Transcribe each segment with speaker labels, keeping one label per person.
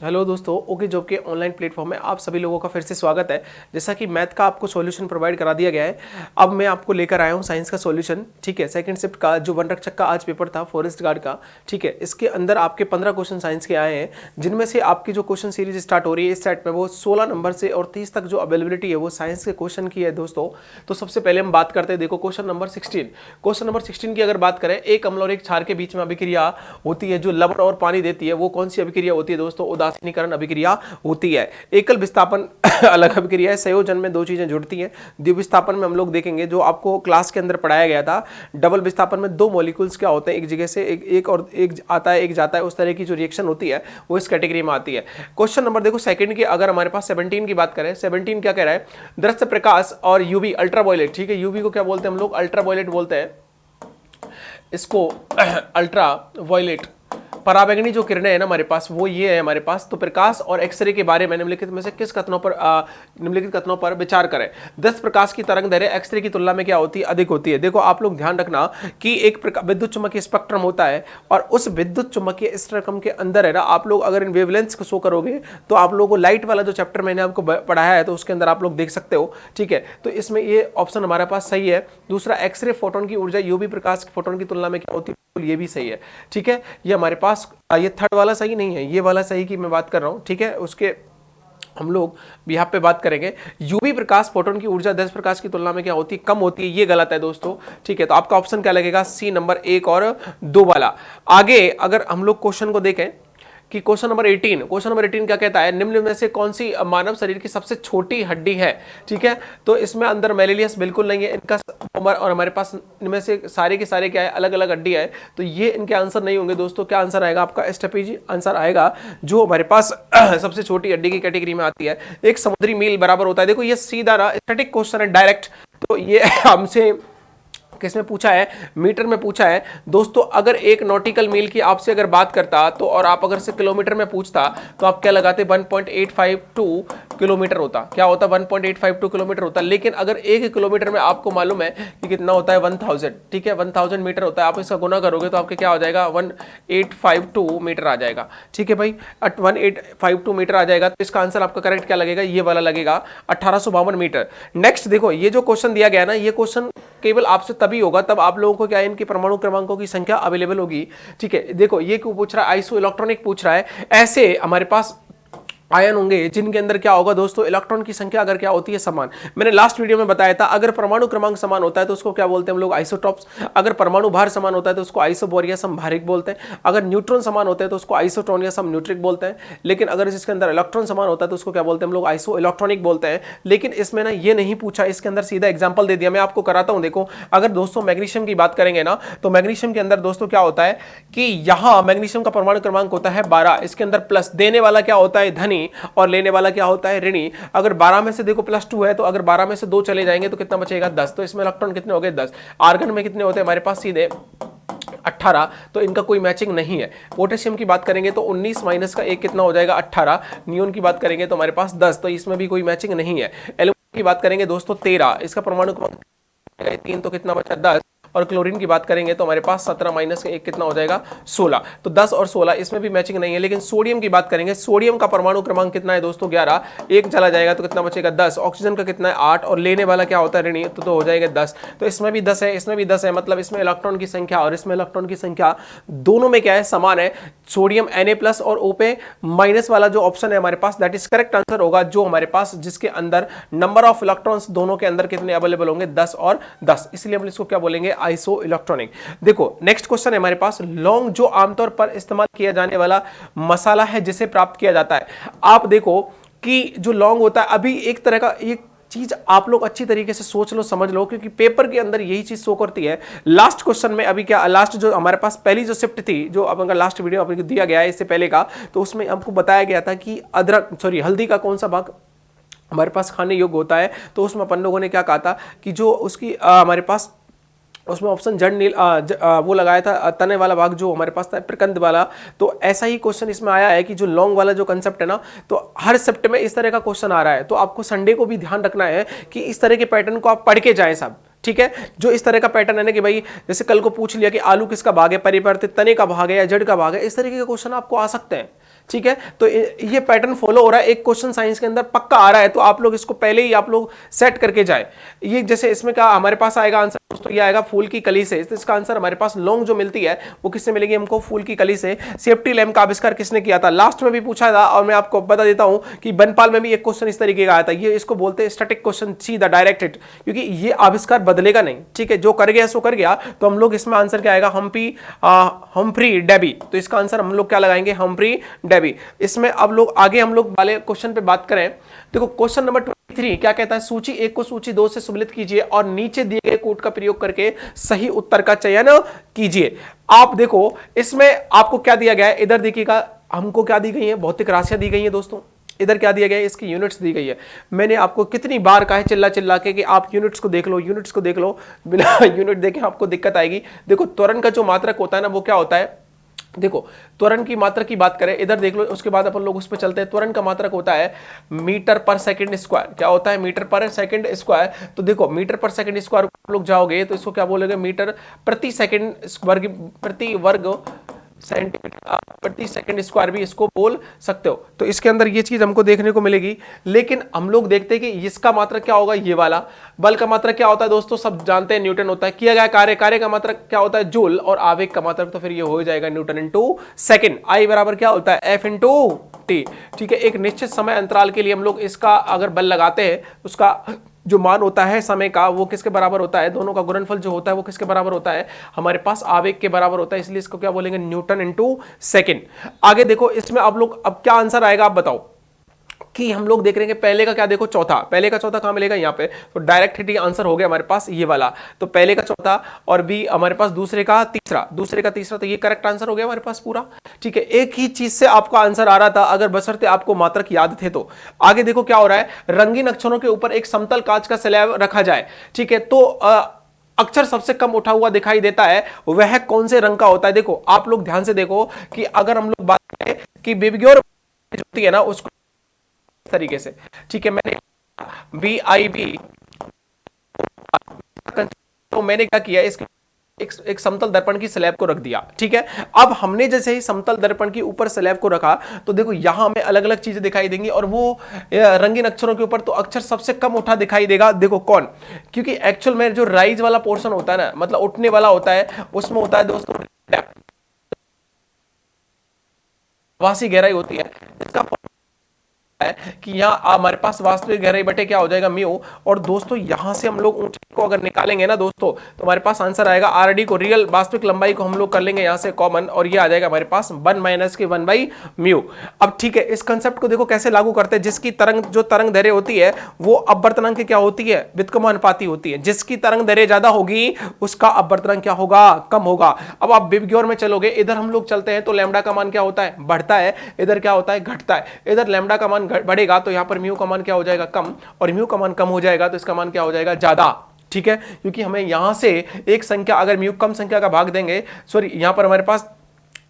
Speaker 1: Hello दोस्तों, okay job के online platform में आप सभी लोगों का फिर से स्वागत है। जैसा कि मैथ का आपको सॉल्यूशन प्रोवाइड करा दिया गया है, अब मैं आपको लेकर आया हूं साइंस का सॉल्यूशन। ठीक है, सेकंड शिफ्ट का जो वनरक्षक का आज पेपर था फॉरेस्ट गार्ड का, ठीक है, इसके अंदर आपके 15 क्वेश्चन साइंस के आए हैं, जिनमें से आपकी जो क्वेश्चन सीरीज स्टार्ट हो रही है इस सेट में वो 16 नंबर से और 30 तक जो अवेलेबिलिटी है वो साइंस के क्वेश्चन की है दोस्तों। तो सबसे पहले हम बात करते हैं, देखो क्वेश्चन नंबर 16 की अगर बात करें, एक अम्ल और एक क्षार के बीच में अभिक्रिया होती है जो लवण और पानी देती है, वो कौन सी अभिक्रिया होती है दोस्तों? उदासीनीकरण अभिक्रिया होती है। एकल विस्थापन अलग अभिक्रिया है। संयोजन में दो चीजें जुड़ती हैं। द्विविस्थापन में हम लोग देखेंगे जो आपको क्लास के अंदर पढ़ाया गया था। डबल विस्थापन में दो मॉलिक्यूल्स क्या होते हैं, एक जगह से एक और एक आता है एक जाता है, उस तरह की जो रिएक्शन होती है वो इस कैटेगरी में आती है। क्वेश्चन नंबर देखो सेकंड की, अगर हमारे पास 17 की बात करें, 17 क्या कह रहा है? दृश्य प्रकाश और यूवी अल्ट्रावायलेट, ठीक है, यूवी को क्या बोलते हैं हम लोग? अल्ट्रावायलेट बोलते हैं इसको। अल्ट्रावायलेट पराबैंगनी जो किरणें है ना हमारे पास, वो ये है हमारे पास। तो प्रकाश और एक्सरे के बारे में निम्नलिखित में से किस निम्नलिखित कथनों पर विचार करें? 10 प्रकाश की तरंग दैर्ध्य एक्सरे की तुलना में क्या होती है? अधिक होती है। देखो आप लोग ध्यान रखना कि एक विद्युत चुम्बकीय स्पेक्ट्रम होता है और उस विद्युत चुम्बकीय स्पेक्ट्रम के अंदर है ना, आप लोग अगर इन वेवलेंथ्स को शो करोगे तो आप लोगों को लाइट वाला जो चैप्टर मैंने आपको पढ़ाया है तो उसके अंदर आप लोग देख सकते हो। ठीक है, तो इसमें ये ऑप्शन हमारे पास सही है। दूसरा, एक्सरे फोटोन की ऊर्जा यूवी प्रकाश फोटोन की तुलना में क्या होती है? ये भी सही है। ठीक है, ये हमारे पास ये थर्ड वाला सही नहीं है, ये वाला सही की मैं बात कर रहा हूं। ठीक है, उसके हम लोग भी यहाँ पे बात करेंगे। यूवी प्रकाश फोटोन की ऊर्जा 10 प्रकाश की तुलना में क्या होती है? कम होती है। ये गलत है दोस्तों। ठीक है, तो आपका ऑप्शन क्या लगेगा? सी नंबर 1 और 2 वाला। आगे अगर हम लोग क्वेश्चन को देखें कि क्वेश्चन नंबर 18 क्या कहता है? निम्न में से कौन सी मानव शरीर की सबसे छोटी हड्डी है? ठीक है, तो इसमें अंदर मेलिलियस बिल्कुल नहीं है इनका, और हमारे पास इनमें से सारे के सारे क्या है? अलग अलग हड्डी है, तो ये इनके आंसर नहीं होंगे दोस्तों। क्या आंसर आएगा आपका? एस्टेपीजी आंसर आएगा, जो हमारे पास सबसे छोटी हड्डी की कैटेगरी में आती है। एक समुद्री मील बराबर होता है। देखो ये सीधा ना स्टैटिक क्वेश्चन है डायरेक्ट, तो ये हमसे किसमें पूछा है? मीटर में पूछा है दोस्तों। अगर एक नॉटिकल मील की आपसे अगर बात करता तो, और आप अगर से किलोमीटर में पूछता तो आप क्या लगाते? 1.852 किलोमीटर होता। क्या होता? 1.852 किलोमीटर होता। लेकिन अगर 1 किलोमीटर में आपको मालूम है कि कितना होता है? 1000। ठीक है, 1000 मीटर होता है। आप इसका गुना करोगे तो आपके क्या हो जाएगा? 1852 मीटर आ जाएगा। ठीक है भाई, 1852 मीटर आ जाएगा। तो इसका आंसर आपका करेक्ट क्या लगेगा? ये वाला लगेगा, 1852 मीटर। नेक्स्ट देखो, ये जो क्वेश्चन दिया गया ना, ये क्वेश्चन केवल आपसे तभी होगा तब आप लोगों को क्या है? इनकी परमाणु क्रमांकों की संख्या अवेलेबल होगी। ठीक है, देखो ये क्यों पूछ रहा है? आइसो इलेक्ट्रॉनिक पूछ रहा है। ऐसे हमारे पास आयन होंगे जिनके अंदर क्या होगा दोस्तों? इलेक्ट्रॉन की संख्या अगर क्या होती है? समान। मैंने लास्ट वीडियो में बताया था, अगर परमाणु क्रमांक समान होता है तो उसको क्या बोलते हैं हम लोग? आइसोटॉप्स। अगर परमाणु भार समान होता है तो उसको आइसोबोरिया समभारिक बोलते हैं। अगर न्यूट्रॉन समान होते हैं तो उसको आइसोटोनिया समन्यूट्रिक बोलते हैं। लेकिन अगर इसके अंदर इलेक्ट्रॉन समान होता है तो उसको क्या बोलते हैं हम लोग? आइसो इलेक्ट्रॉनिक बोलते हैं। लेकिन इसमें ना ये नहीं पूछा, इसके अंदर सीधा एग्जाम्पल दे दिया। मैं आपको कराता हूं। देखो अगर दोस्तों मैग्नीशियम की बात करेंगे ना, तो मैग्नीशियम के अंदर दोस्तों क्या होता है कि यहां मैग्नीशियम का परमाणु क्रमांक होता है 12। इसके अंदर प्लस देने वाला क्या होता है? धनी, और लेने वाला क्या होता है? ऋणी। अगर 12 में से देखो +2 है, तो अगर 12 में से 2 चले जाएंगे तो कितना बचेगा? 10। तो इसमें इलेक्ट्रॉन कितने हो गए? 10। आर्गन में कितने होते हैं हमारे पास? सीधे 18। तो इनका कोई मैचिंग नहीं है। पोटेशियम की बात करेंगे तो 19 माइनस का 1 कितना हो जाएगा? 18। नियोन की बात करेंगे तो हमारे पास 10, तो इसमें भी कोई मैचिंग नहीं है। एल्यूमिनियम की बात करेंगे दोस्तों 13, इसका परमाणु क्रमांक 3, तो कितना बचा? 10। और क्लोरीन की बात करेंगे तो हमारे पास 17 माइनस का 1 कितना हो जाएगा? 16। तो 10 और 16 इसमें भी मैचिंग नहीं है। लेकिन सोडियम की बात करेंगे, सोडियम का परमाणु क्रमांक कितना है दोस्तों? 11। 1 चला जाएगा तो कितना बचेगा? 10। ऑक्सीजन का कितना है? 8। और लेने वाला क्या होता है? ऋणी, तो हो जाएगा 10। तो इसमें भी 10 है, इसमें भी 10 है, मतलब इसमें इलेक्ट्रॉन की संख्या और इसमें इलेक्ट्रॉन की संख्या दोनों में क्या है? समान है। सोडियम Na+ और O पे माइनस वाला जो ऑप्शन है हमारे पास, दैट इज करेक्ट आंसर होगा, जो हमारे पास जिसके अंदर नंबर ऑफ इलेक्ट्रॉन्स दोनों के अंदर कितने अवेलेबल होंगे? 10 और 10। इसलिए हम इसको क्या बोलेंगे? Iso electronic. देखो नेक्स्ट क्वेश्चन है हमारे पास, लौंग जो आमतौर पर इस्तेमाल किया जाने वाला मसाला है जिसे प्राप्त किया जाता है। आप देखो कि जो लौंग होता है, अभी एक तरह का एक चीज आप लोग अच्छी तरीके से सोच लो, समझ लो, क्योंकि पेपर के अंदर यही चीज शो करती है। लास्ट क्वेश्चन में अभी क्या, लास्ट जो हमारे पास पहली जो शिफ्ट थी, जो अब लास्ट वीडियो आपको दिया गया है इससे पहले का, तो उसमें हमको बताया गया था कि हल्दी का कौन सा भाग हमारे पास खाने योग्य होता है। तो उसमें अपन लोगों ने क्या कहा था कि जो उसकी हमारे पास उसमें ऑप्शन जड़ नील वो लगाया था, तने वाला भाग जो हमारे पास था प्रकंद वाला। तो ऐसा ही क्वेश्चन इसमें आया है कि जो लॉन्ग वाला जो कंसेप्ट है ना, तो हर शिफ्ट में इस तरह का क्वेश्चन आ रहा है। तो आपको संडे को भी ध्यान रखना है कि इस तरह के पैटर्न को आप पढ़ के जाएं सब। ठीक है, जो इस तरह का पैटर्न है ना कि भाई जैसे कल को पूछ लिया कि आलू किसका भाग है, परिवर्तित तने का भाग है या जड़ का भाग है, इस तरीके के क्वेश्चन आपको आ सकते हैं। ठीक है, तो ये पैटर्न फॉलो हो रहा है, एक क्वेश्चन साइंस के अंदर पक्का आ रहा है, तो आप लोग इसको पहले ही आप लोग सेट करके जाए। ये जैसे इसमें क्या हमारे पास आएगा आंसर दोस्तों, ये आएगा फूल की कली से, तो इसका आंसर हमारे पास लॉन्ग जो मिलती है वो किससे मिलेगी हमको, फूल की कली से। सेफ्टी लैम्प का आविष्कार किसने किया था, लास्ट में भी पूछा था, और मैं आपको बता देता हूं कि बनपाल में भी एक क्वेश्चन इस तरीके का आया था। ये इसको बोलते हैं स्टैटिक क्वेश्चन, सीधा डायरेक्टेड, क्योंकि ये आविष्कार बदलेगा नहीं, ठीक है, जो कर गया सो कर गया। तो हम लोग इसमें आंसर क्या आएगा, हम्फ्री डेवी, तो इसका आंसर हम लोग क्या लगाएंगे, हम्फ्री डेवी। इसमें अब लोग आगे हम लोग वाले क्वेश्चन पे बात करें, देखो क्वेश्चन नंबर 23 क्या कहता है, सूची 1 को सूची 2 से सम्मिलित कीजिए और नीचे दिए गए कोड का प्रयोग करके सही उत्तर का चयन कीजिए। आप देखो इसमें आपको क्या दिया गया है, इधर देखिएगा हमको क्या दी गई है, भौतिक राशियां दी गई है दोस्तों। इधर क्या दिया गया है, इसकी यूनिट्स दी गई है। मैंने आपको कितनी बार कहा है चिल्ला चिल्ला के कि आप यूनिट्स को देख लो, यूनिट्स को देख लो, बिना यूनिट देखे आपको दिक्कत आएगी। देखो त्वरण का जो मात्रक होता है ना, वो क्या होता है, देखो त्वरण की मात्रक की बात करें, इधर देख लो, उसके बाद अपन लोग उस पर चलते हैं। त्वरण का मात्रक होता है मीटर पर सेकंड स्क्वायर। क्या होता है, मीटर पर सेकंड स्क्वायर। तो देखो मीटर पर सेकंड स्क्वायर लोग जाओगे तो इसको क्या बोलोगे, मीटर प्रति सेकंड वर्ग, प्रति वर्ग सेंटीमीटर प्रति सेकंड स्क्वायर भी इसको बोल सकते हो। तो इसके अंदर ये चीज हमको देखने को मिलेगी। लेकिन हम लोग देखते हैं कि इसका मात्रक क्या होगा, ये वाला। बल का मात्रक क्या होता है दोस्तों, सब जानते हैं न्यूटन होता है। किया गया कार्य, कार्य का मात्रक क्या होता है, जूल। और आवेग का मात्रक तो फिर ये हो जाएगा न्यूटन इनटू सेकंड। आई बराबर क्या होता है, एफ इनटू टी। ठीक है, एक निश्चित समय अंतराल के लिए हम लोग इसका अगर बल लगाते हैं, उसका जो मान होता है समय का, वो किसके बराबर होता है, दोनों का गुणनफल जो होता है वो किसके बराबर होता है, हमारे पास आवेग के बराबर होता है। इसलिए इसको क्या बोलेंगे, न्यूटन इनटू सेकंड। आगे देखो इसमें आप लोग अब क्या आंसर आएगा आप बताओ, कि हम लोग देख रहे हैं कि पहले का क्या, देखो चौथा, पहले का चौथा कहां मिलेगा, यहां पे। तो डायरेक्ट हिट आंसर हो गया हमारे पास ये वाला। तो पहले का चौथा और बी हमारे पास दूसरे का तीसरा, दूसरे का तीसरा, तो ये करेक्ट आंसर हो गया हमारे पास पूरा। ठीक है, एक ही चीज से आपका आंसर आ रहा था, अगर बशर्ते आपको मात्रक याद थे तो। आगे देखो क्या हो रहा है, रंगीन अक्षरों के ऊपर एक समतल कांच का स्लैब रखा जाए। ठीक है, तो अक्षर सबसे कम उठा हुआ दिखाई देता है, वह कौन से रंग का होता है। देखो आप लोग ध्यान से देखो कि अगर हम लोग बात करें कि बेबीग्योर होती है ना, उसको तरीके से, ठीक है, मैंने BIB, तो मैंने क्या किया, इसके एक समतल दर्पण की स्लैब को रख दिया। ठीक है, अब हमने जैसे ही समतल दर्पण के ऊपर स्लैब को रखा, तो देखो यहां हमें अलग अलग चीजें दिखाई देंगी, और वो रंगीन अक्षरों के ऊपर तो अक्षर सबसे कम उठा दिखाई देगा। देखो कौन, क्योंकि एक्चुअल में जो राइज वाला पोर्शन होता है ना, मतलब उठने वाला होता है, उसमें होता है दोस्तों वासी गहराई होती है। इसका कि यहाँ हमारे पास वास्तविक गहराई बटे क्या हो जाएगा, म्यू। और दोस्तों यहां से हम लोग ऊंचाई को अगर निकालेंगे ना दोस्तों, तो हमारे पास आंसर आएगा RD को, रियल वास्तविक लंबाई को हम लोग कर लेंगे यहां से कॉमन, और ये आ जाएगा हमारे पास 1 माइनस के 1 बाई म्यू। अब ठीक है, इस कंसेप्ट को देखो कैसे लागू करते हैं। जिसकी तरंग, जो तरंग दैर्घ्य होती है वो अपवर्तनांक की क्या होती है, व्युत्क्रमानुपाती होती है। जिसकी तरंग दैर्घ्य ज्यादा होगी उसका अपवर्तनांक क्या होगा, कम होगा। अब आप बेबीग्योर में चलोगे, इधर हम लोग चलते हैं तो लैम्डा का मान क्या होता है, बढ़ता है, इधर क्या होता है, घटता है। इधर लैम्डा का मान बढ़ेगा तो यहाँ पर म्यू का मान क्या हो जाएगा, कम, और म्यू का मान कम हो जाएगा तो इसका मान क्या हो जाएगा, ज्यादा। ठीक है, क्योंकि हमें यहां से एक संख्या अगर म्यू कम संख्या का भाग देंगे, सॉरी यहां पर हमारे पास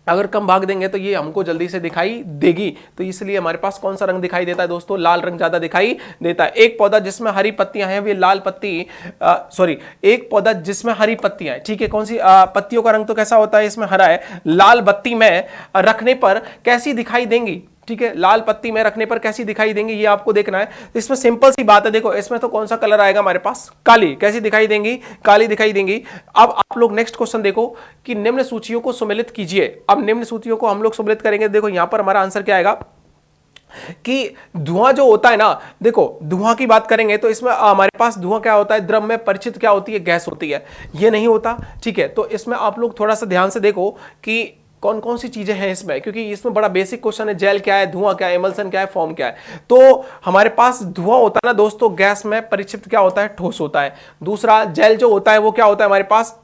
Speaker 1: अगर कम भाग देंगे तो ये हमको जल्दी से दिखाई देगी। तो इसलिए हमारे पास कौन सा रंग दिखाई देता है दोस्तों, लाल रंग ज्यादा दिखाई देता है। एक पौधा जिसमें हरी पत्तियां हैं, वे लाल पत्ती, सॉरी एक पौधा जिसमें हरी पत्तियां हैं, ठीक है, कौन सी पत्तियों का रंग तो कैसा होता है, इसमें हरा है, लाल बत्ती में रखने पर कैसी दिखाई देंगी। ठीक है, लाल पत्ती में रखने पर कैसी दिखाई देंगी, ये आपको देखना है। इसमें सिंपल सी बात है, देखो इसमें तो कौन सा कलर आएगा हमारे पास, काली। कैसी दिखाई देंगी, काली दिखाई देंगी। अब आप लोग नेक्स्ट क्वेश्चन देखो कि निम्न सूचियों को सम्मिलित कीजिए। अब निम्न सूचियों को हम लोग सम्मिलित करेंगे। देखो यहां पर हमारा आंसर क्या आएगा कि धुआं जो होता है ना, देखो धुआं की बात करेंगे तो इसमें हमारे पास धुआं क्या होता है, द्रव में परिचित क्या होती है, गैस होती है, ये नहीं होता। ठीक है, तो इसमें आप लोग थोड़ा सा ध्यान से देखो कि कौन कौन सी चीजें हैं इसमें, क्योंकि इसमें बड़ा बेसिक क्वेश्चन है, जेल क्या है, धुआं क्या है, इमल्सन क्या है, फॉर्म क्या है। तो हमारे पास धुआं होता है ना दोस्तों, गैस में परिक्षिप्त क्या होता है, ठोस होता है। दूसरा जेल जो होता है वो क्या होता है, हमारे पास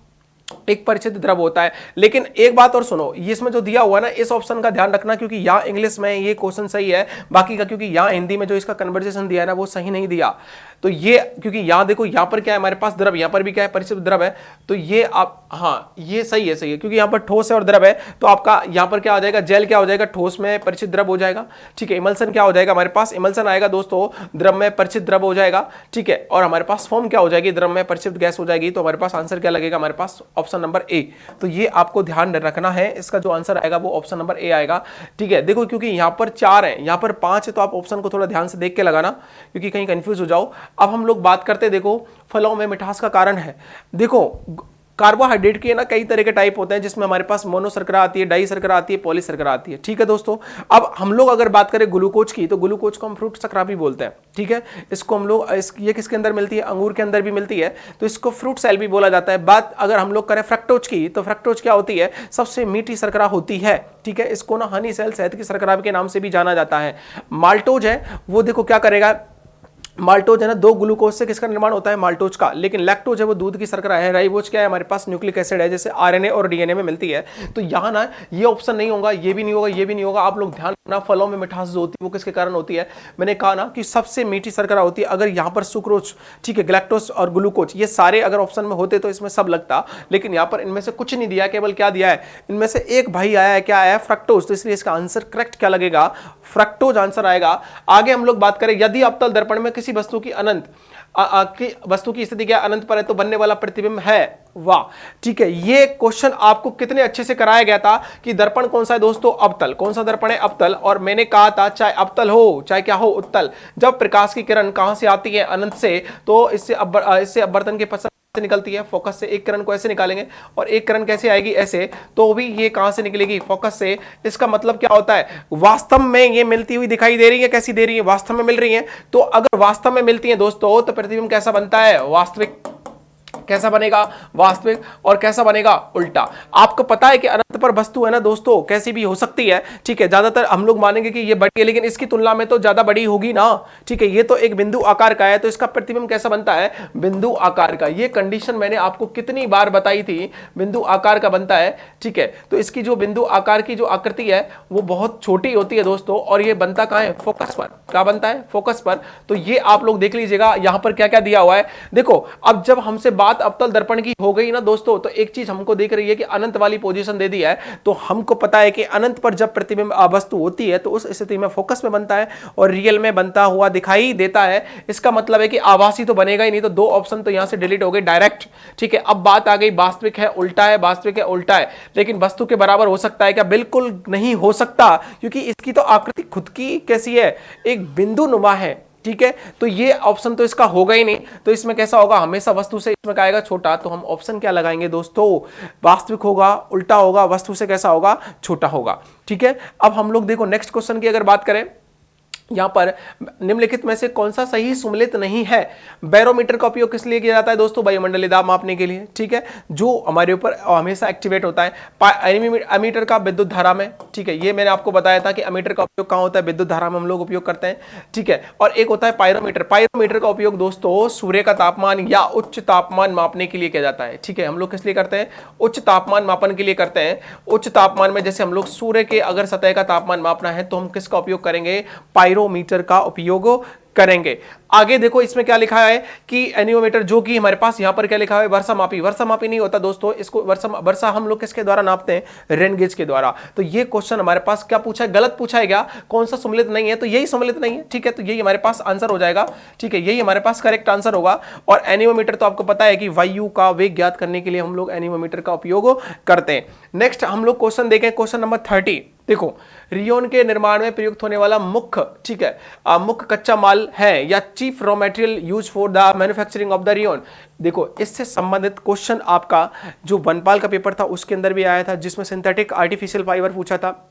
Speaker 1: एक परिचित द्रव होता है। लेकिन एक बात और सुनो, ये इसमें जो दिया हुआ ना, इस ऑप्शन का ध्यान रखना, क्योंकि यहाँ इंग्लिश में ये क्वेश्चन सही है, बाकी का क्योंकि यहाँ हिंदी में जो इसका कन्वर्जेशन दिया है ना वो सही नहीं दिया। तो ये क्योंकि यहां देखो, यहां पर क्या है हमारे पास द्रव, यहां पर भी क्या है परिचित द्रव है, तो ये आप, हाँ ये सही है क्योंकि यहां पर ठोस है और द्रव है, तो आपका यहां पर क्या हो जाएगा, जेल क्या हो जाएगा, ठोस में परिचित द्रव हो जाएगा। ठीक है, इमल्सन क्या हो जाएगा हमारे पास, इमल्सन आएगा दोस्तों द्रव में परिचित द्रव हो जाएगा। ठीक है, और हमारे पास फॉर्म क्या हो जाएगी, द्रव में परिचित गैस हो जाएगी। तो हमारे पास आंसर क्या लगेगा, हमारे पास ऑप्शन नंबर ए। तो ये आपको ध्यान रखना है, इसका जो आंसर आएगा वो ऑप्शन नंबर ए आएगा। ठीक है, देखो क्योंकि यहां पर 4 है, यहां पर 5 है, तो आप ऑप्शन को थोड़ा ध्यान से देख के लगाना, क्योंकि कहीं कंफ्यूज हो जाओ। अब हम लोग बात करते हैं, देखो फलों में मिठास का कारण है। देखो कार्बोहाइड्रेट के ना कई तरह के टाइप होते हैं, जिसमें हमारे पास मोनो शर्करा आती है, डाई शर्करा आती है, पॉली शर्करा आती है। ठीक है दोस्तों, अब हम लोग अगर बात करें ग्लूकोज की, तो ग्लूकोज को हम फ्रूट शर्करा भी बोलते हैं। ठीक है, इसको हम लोग ये किसके अंदर मिलती है, अंगूर के अंदर भी मिलती है, तो इसको फ्रूट सेल भी बोला जाता है। बात अगर हम लोग करें फ्रक्टोज की, तो फ्रक्टोज क्या होती है, सबसे मीठी शर्करा होती है। ठीक है, इसको ना हनी सेल, शहद की शर्करा के नाम से भी जाना जाता है। माल्टोज है, वो देखो क्या करेगा, माल्टोज है ना, 2 ग्लूकोज से किसका निर्माण होता है, माल्टोज का। लेकिन लैक्टोज है वो दूध की शर्करा है। राइबोज क्या है, हमारे पास न्यूक्लिक एसिड है, जैसे आरएनए और डीएनए में मिलती है। तो यहाँ ना ये ऑप्शन नहीं होगा, ये भी नहीं होगा, ये भी नहीं होगा। आप लोग ध्यान रखना, फलों में मिठास जो होती है वो किसके कारण होती है, मैंने कहा ना कि सबसे मीठी शर्करा होती है। अगर यहाँ पर सुक्रोज, ठीक है, ग्लैक्टोज और ग्लूकोज, ये सारे अगर ऑप्शन में होते तो इसमें सब लगता, लेकिन यहाँ पर इनमें से कुछ नहीं दिया, केवल क्या दिया है, इनमें से एक भाई आया है, क्या आया है, फ्रक्टोज। तो इसलिए इसका आंसर करेक्ट क्या लगेगा, फ्रक्टोज आंसर आएगा। आगे हम लोग बात करें, यदि अवतल दर्पण में किसी वस्तु की अनंत वस्तु की स्थिति क्या अनंत पर है, तो बनने वाला प्रतिबिंब है। वाह, ठीक है, ये क्वेश्चन आपको कितने अच्छे से कराया गया था कि दर्पण कौन सा है दोस्तों, अवतल। कौन सा दर्पण है, अवतल। और मैंने कहा था चाहे अवतल हो चाहे क्या हो, उत्तल, जब प्रकाश की किरण कहां से आती है, अनंत से, तो इससे अपवर्तन के पश्चात निकलती है, फोकस से। एक किरण को ऐसे निकालेंगे और एक किरण कैसे आएगी, ऐसे, तो भी ये कहां से निकलेगी, फोकस से। इसका मतलब क्या होता है, वास्तव में ये मिलती हुई दिखाई दे रही है, कैसी दे रही है, वास्तव में मिल रही है। तो अगर वास्तव में मिलती है दोस्तों, तो प्रतिबिंब कैसा बनता है, वास्तविक। कैसा बनेगा, वास्तविक। और कैसा बनेगा, उल्टा। आपको पता है कि अनंत पर वस्तु है ना दोस्तों, कैसी भी हो सकती है। ठीक है, ज्यादातर हम लोग मानेंगे कि ये बड़ी है, लेकिन इसकी तुलना में तो ज्यादा बड़ी होगी ना। ठीक है, ये तो एक बिंदु आकार का है, तो इसका प्रतिबिंब कैसा बनता है, बिंदु आकार का। ये कंडीशन मैंने आपको कितनी बार बताई थी, बिंदु आकार का बनता है। ठीक है, तो इसकी जो बिंदु आकार की जो आकृति है वो बहुत छोटी होती है दोस्तों, और ये बनता कहां है, फोकस पर। क्या बनता है, फोकस पर। तो ये आप लोग देख लीजिएगा, यहां पर क्या क्या दिया हुआ है। देखो, अब जब हमसे बात अवतल दर्पण की हो गई ना दोस्तों, तो एक चीज हमको देख रही है कि अनंत वाली पोजीशन दे दी है, तो हमको पता है कि अनंत पर जब प्रतिबिंब वस्तु होती है, तो उस स्थिति में फोकस में बनता है और रियल में बनता हुआ दिखाई देता है। इसका मतलब है कि आभासी तो बनेगा ही नहीं, तो 2 ऑप्शन तो यहां से डिलीट हो गए डायरेक्ट। ठीक है, अब बात आ गई, वास्तविक है उल्टा है, वास्तविक है उल्टा है, लेकिन वस्तु के बराबर हो सकता है क्या, बिल्कुल नहीं हो सकता, क्योंकि इसकी तो आकृति खुद की कैसी है, एक बिंदु नुमा है। ठीक है, तो ये ऑप्शन तो इसका होगा ही नहीं। तो इसमें कैसा होगा, हमेशा वस्तु से इसमें आएगा छोटा, तो हम ऑप्शन क्या लगाएंगे दोस्तों, वास्तविक होगा, उल्टा होगा, वस्तु से कैसा होगा, छोटा होगा। ठीक है, अब हम लोग देखो नेक्स्ट क्वेश्चन की अगर बात करें, यहां पर निम्नलिखित में से कौन सा सही सुमेलित नहीं है। बैरोमीटर का उपयोग किस लिए किया जाता है दोस्तों, वायुमंडलीय दाब मापने के लिए। ठीक है, जो हमारे ऊपर हमेशा एक्टिवेट होता है। एमीटर का विद्युत धारा में। ठीक है, ये मैंने आपको बताया था कि एमीटर का उपयोग कहां होता है, विद्युत धारा में हम लोग उपयोग करते हैं। ठीक है, और एक होता है पायरोमीटर। पायरोमीटर का उपयोग दोस्तों सूर्य का तापमान या उच्च तापमान मापने के लिए किया जाता है। ठीक है, हम लोग किस लिए करते हैं, उच्च तापमान मापन के लिए करते हैं। उच्च तापमान में जैसे हम लोग सूर्य के अगर सतह का तापमान मापना है, तो हम किसका उपयोग करेंगे, पायरोमीटर का उपयोग करेंगे। आगे देखो इसमें क्या लिखा है कि एनियोमीटर, जो कि हमारे पास यहां पर क्या लिखा है, वर्षामापी। वर्षामापी नहीं होता दोस्तों, इसको वर्षा हम लोग किसके द्वारा नापते हैं, रेन गेज के द्वारा। तो ये क्वेश्चन हमारे पास क्या पूछा है, गलत पूछा है क्या, कौन सा सम्मिलित नहीं है, तो यही सम्मिलित नहीं है। ठीक है, तो यही हमारे पास आंसर हो जाएगा। ठीक है, यही हमारे पास करेक्ट आंसर होगा। और एनियोमीटर तो आपको पता है कि वायु का वेग ज्ञात करने के लिए हम लोग एनियोमीटर का उपयोग करते हैं। नेक्स्ट हम लोग क्वेश्चन देखें, क्वेश्चन नंबर 30। देखो, रियोन के निर्माण में प्रयुक्त होने वाला मुख्य, ठीक है, मुख्य कच्चा माल है या chief raw material use for the manufacturing of the rayon. देखो, इससे संबंधित क्वेश्चन आपका जो वनपाल का पेपर था उसके अंदर भी आया था, जिसमें सिंथेटिक आर्टिफिशियल फाइबर पूछा था।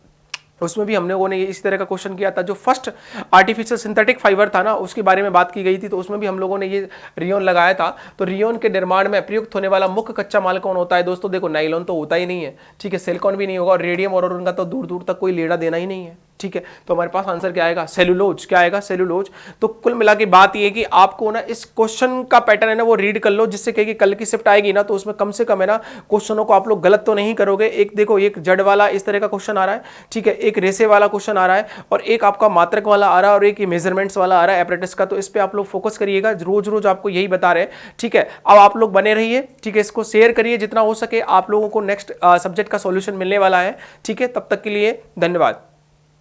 Speaker 1: उसमें भी हम लोगों ने इसी तरह का क्वेश्चन किया था। जो फर्स्ट आर्टिफिशियल सिंथेटिक फाइबर था ना, उसके बारे में बात की गई थी, तो उसमें भी हम लोगों ने ये रियोन लगाया था। तो रियोन के निर्माण में प्रयुक्त होने वाला मुख्य कच्चा माल कौन होता है दोस्तों, देखो नाइलॉन तो होता ही नहीं है। ठीक है, सिलिकॉन भी नहीं होगा, और रेडियम और उनका तो दूर दूर तक कोई लेना देना ही नहीं है। ठीक है, तो हमारे पास आंसर क्या आएगा, सेलुलोज। क्या आएगा, सेलुलोज। तो कुल मिला के बात ये कि आपको ना इस क्वेश्चन का पैटर्न है ना वो रीड कर लो, जिससे कि कल की शिफ्ट आएगी ना तो उसमें कम से कम है ना क्वेश्चनों को आप लोग गलत तो नहीं करोगे। एक देखो, एक जड़ वाला इस तरह का क्वेश्चन आ रहा है, ठीक है, एक रेसे वाला क्वेश्चन आ रहा है, और एक आपका मात्रक वाला आ रहा है, और एक मेजरमेंट्स वाला आ रहा है एपरेटस का। तो इस पे आप लोग फोकस करिएगा, रोज रोज आपको यही बता रहे हैं, ठीक है। अब आप लोग बने रहिए, ठीक है, इसको शेयर करिए जितना हो सके। आप लोगों को नेक्स्ट सब्जेक्ट का सॉल्यूशन मिलने वाला है, ठीक है। तब तक के लिए धन्यवाद।